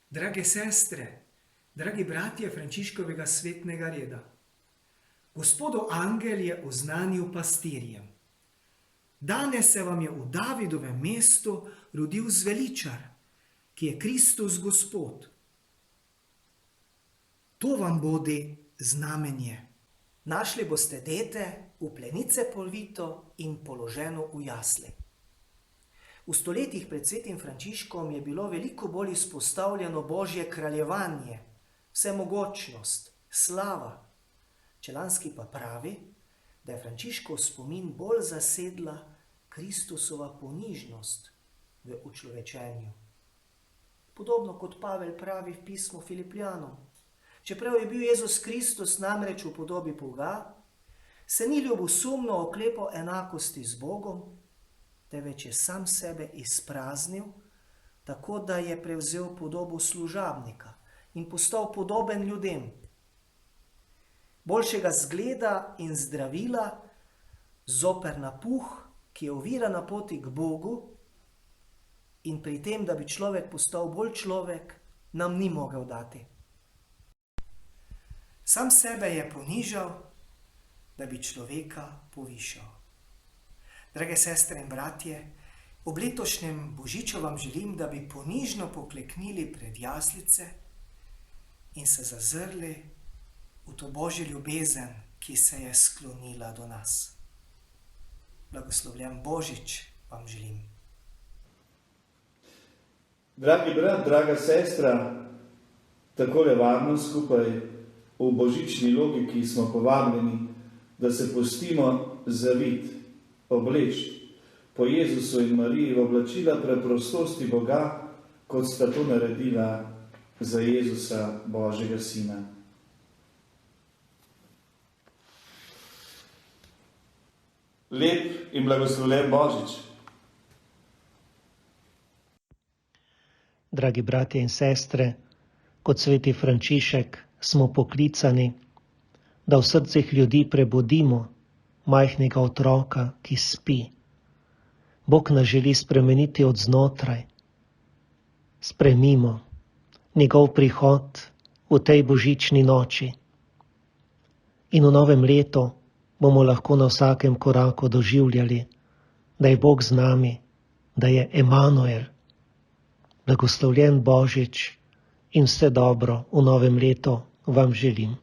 Drage sestre, dragi bratje Frančiškovega svetnega reda, Gospodov angel je oznanil pastirjem: danes se vam je v Davidovem mestu rodil zveličar, ki je Kristus Gospod. To vam bodi znamenje. Našli boste dete v plenice polvito in položeno v jasli. V stoletjih pred svetim Frančiškom je bilo veliko bolj izpostavljeno Božje kraljevanje, vsemogočnost, slava. Čelanski pa pravi, da je Frančiškov spomin bolj zasedla Kristusova ponižnost v učlovečenju. Podobno kot Pavel pravi v pismu Filipljanom: čeprav je bil Jezus Kristus namreč v podobi Boga, se ni ljubosumno oklepal enakosti z Bogom, temveč je sam sebe izpraznil, tako da je prevzel podobo služabnika in postal podoben ljudem. Boljšega zgleda in zdravila zoper napuh, ki je ovira na poti k Bogu, in pri tem, da bi človek postal bolj človek, nam ni mogel dati. Sam sebe je ponižal, da bi človeka povišal. Drage sestre in bratje, ob letošnjem božiču vam želim, da bi ponižno pokleknili pred jaslice in se zazrli v to Božjo ljubezen, ki se je sklonila do nas. Blagoslovljen božič vam želim. Dragi brat, draga sestra, takole varno skupaj v božični logiki smo povabljeni, da se pustimo zavit, obleči po Jezusu in Mariji v oblačila preprostosti Boga, kot sta to naredila za Jezusa, Božjega Sina. Lep in blagoslovljen božič. Dragi bratje in sestre, kot sveti Frančišek smo poklicani, da v srcih ljudi prebudimo majhnega otroka, ki spi. Bog nas želi spremeniti od znotraj. Sprejmimo njegov prihod v tej božični noči. In v novem letu bomo lahko na vsakem koraku doživljali, da je Bog z nami, da je Emanuel. Blagoslovljen božič in vse dobro v novem letu vam želim.